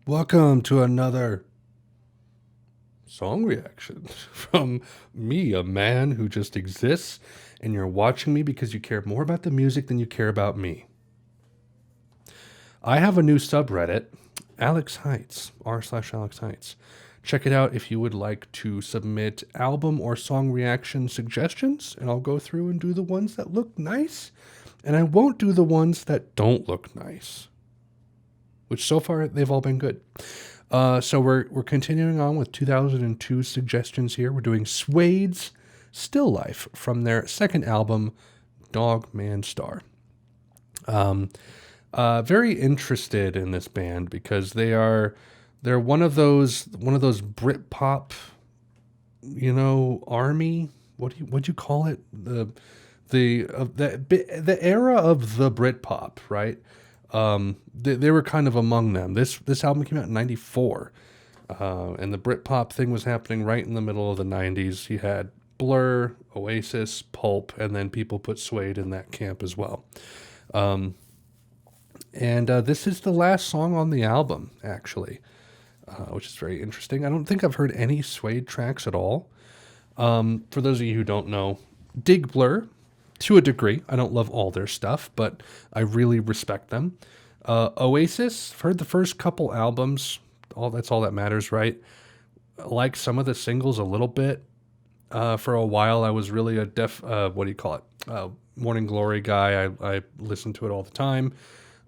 Welcome to another song reaction from me, a man who just exists, and you're watching me because you care more about the music than you care about me. I have a new subreddit, Alex Haitz, r/Alex Haitz. Check it out if you would like to submit album or song reaction suggestions, and I'll go through and do the ones that look nice, and I won't do the ones that don't look nice, which so far they've all been good. So we're continuing on with 2002 suggestions here. We're doing Suede's Still Life from their second album, Dog Man Star. Very interested in this band because they're one of those Britpop, army. What'd you call it? The era of the Britpop, right? They were kind of among them. This album came out in '94, and the Britpop thing was happening right in the middle of the '90s. You had Blur, Oasis, Pulp, and then people put Suede in that camp as well. And this is the last song on the album, actually, which is very interesting. I don't think I've heard any Suede tracks at all. For those of you who don't know, dig Blur. To a degree. I don't love all their stuff, but I really respect them. Oasis, I've heard the first couple albums. That's all that matters, right? I like some of the singles a little bit. For a while, I was really a Morning Glory guy. I listened to it all the time.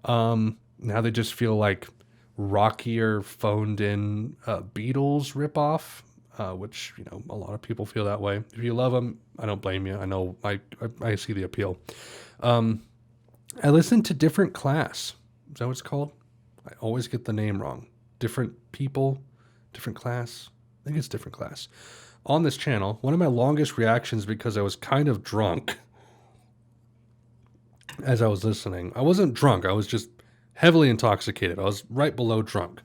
Now they just feel like rockier, phoned-in Beatles ripoff. Which, a lot of people feel that way. If you love them, I don't blame you. I know I see the appeal. I listen to Different Class. Is that what it's called? I always get the name wrong. Different People, Different Class. I think it's Different Class. On this channel, one of my longest reactions because I was kind of drunk as I was listening. I wasn't drunk. I was just heavily intoxicated. I was right below drunk.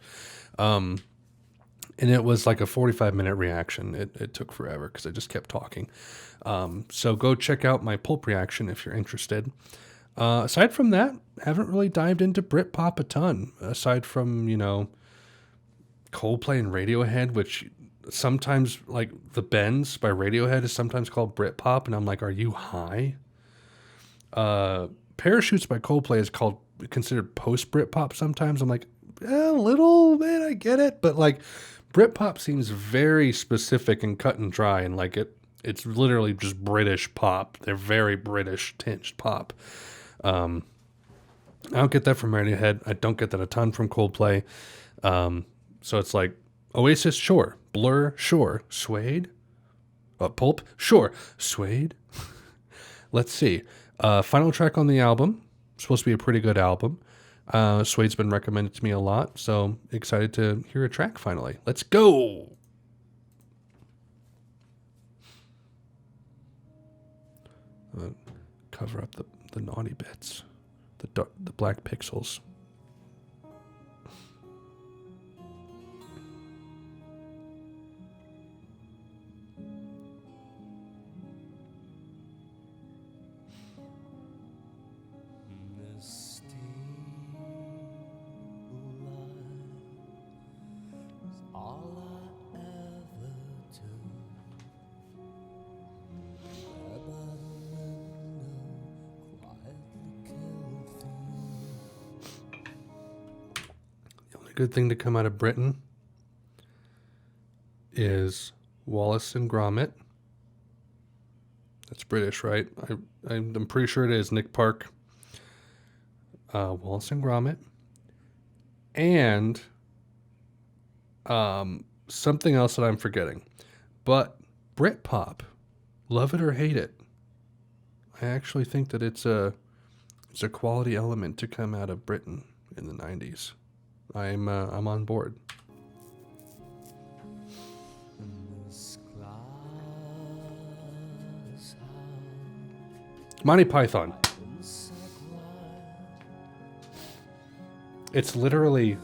And it was like a 45-minute reaction. It took forever because I just kept talking. So go check out my Pulp reaction if you're interested. Aside from that, haven't really dived into Britpop a ton. Aside from, Coldplay and Radiohead, which sometimes, like, The Bends by Radiohead is sometimes called Britpop. And I'm like, are you high? Parachutes by Coldplay is considered post-Britpop sometimes. I'm like, a little bit, I get it. But, like, Britpop seems very specific and cut and dry, and like it's literally just British pop. They're very British tinged pop. I don't get that from Radiohead. I don't get that a ton from Coldplay. So it's like Oasis, sure. Blur, sure. Suede? Pulp? Sure. Suede? Let's see. Final track on the album. Supposed to be a pretty good album. Suede's been recommended to me a lot, so excited to hear a track finally. Let's go! Cover up the naughty bits, the black pixels. Good thing to come out of Britain is Wallace and Gromit. That's British, right? I'm pretty sure it is. Nick Park, Wallace and Gromit, and something else that I'm forgetting. But Britpop, love it or hate it, I actually think that it's a quality element to come out of Britain in the '90s. I'm on board. Monty Python. It's literally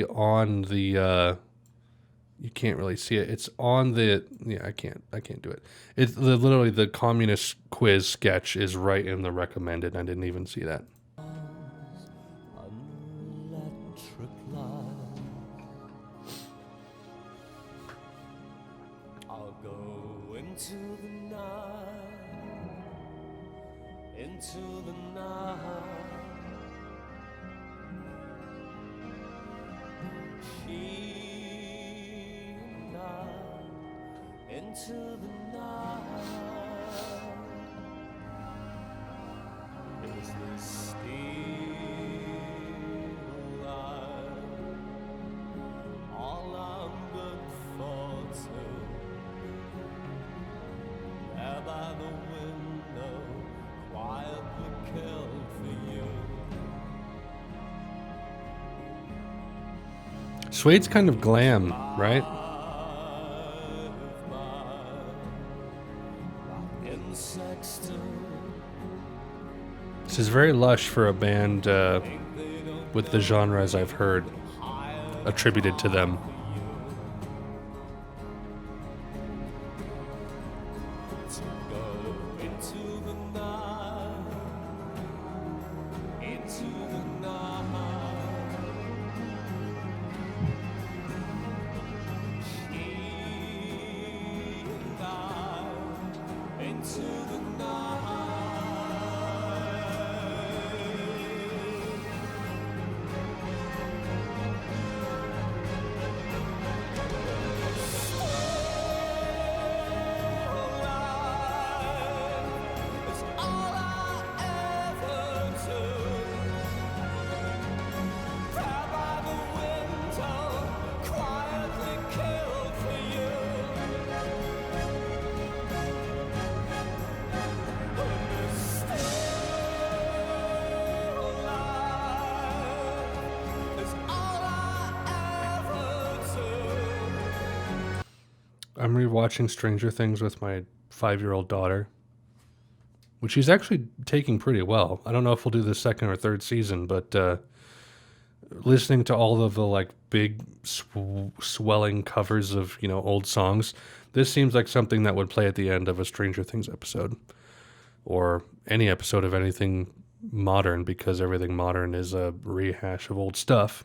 on the you can't really see it. It's on the I can't do it. It's literally the communist quiz sketch is right in the recommended. I didn't even see that. secret life. I'll go into the night, into the night. She and I, into the night. Is this still alive? All I'm good for two. There by the window, quietly killed for you. Suede's kind of glam, right? This is very lush for a band with the genres I've heard attributed to them. I'm rewatching Stranger Things with my 5-year-old daughter, which she's actually taking pretty well. I don't know if we'll do the second or third season, but listening to all of the like big swelling covers of, you know, old songs, this seems like something that would play at the end of a Stranger Things episode or any episode of anything modern, because everything modern is a rehash of old stuff.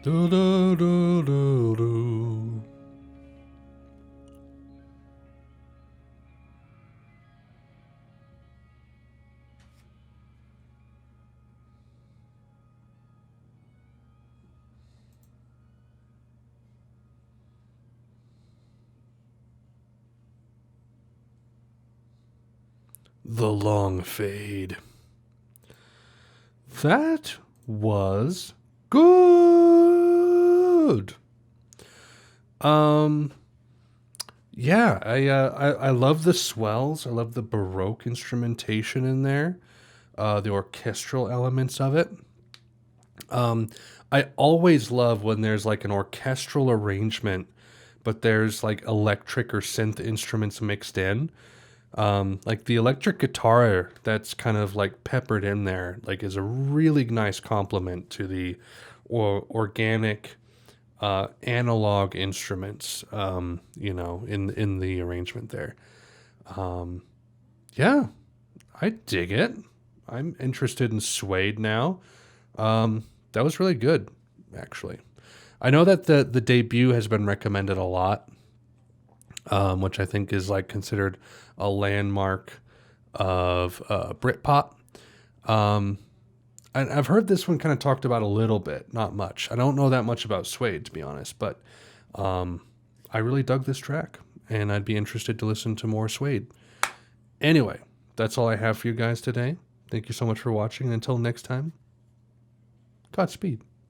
Do, do, do, do, do. The long fade. That was good. Yeah, I love the swells. I love the Baroque instrumentation in there, the orchestral elements of it. Um, I always love when there's like an orchestral arrangement, but there's like electric or synth instruments mixed in. Like the electric guitar that's kind of like peppered in there, like is a really nice complement to the organic analog instruments. In the arrangement there. Um, yeah, I dig it. I'm interested in Suede now. That was really good, actually. I know that the debut has been recommended a lot, which I think is like considered a landmark of Britpop. Um, I've heard this one kind of talked about a little bit, not much. I don't know that much about Suede, to be honest, but I really dug this track, and I'd be interested to listen to more Suede. Anyway, that's all I have for you guys today. Thank you so much for watching, and until next time, Godspeed.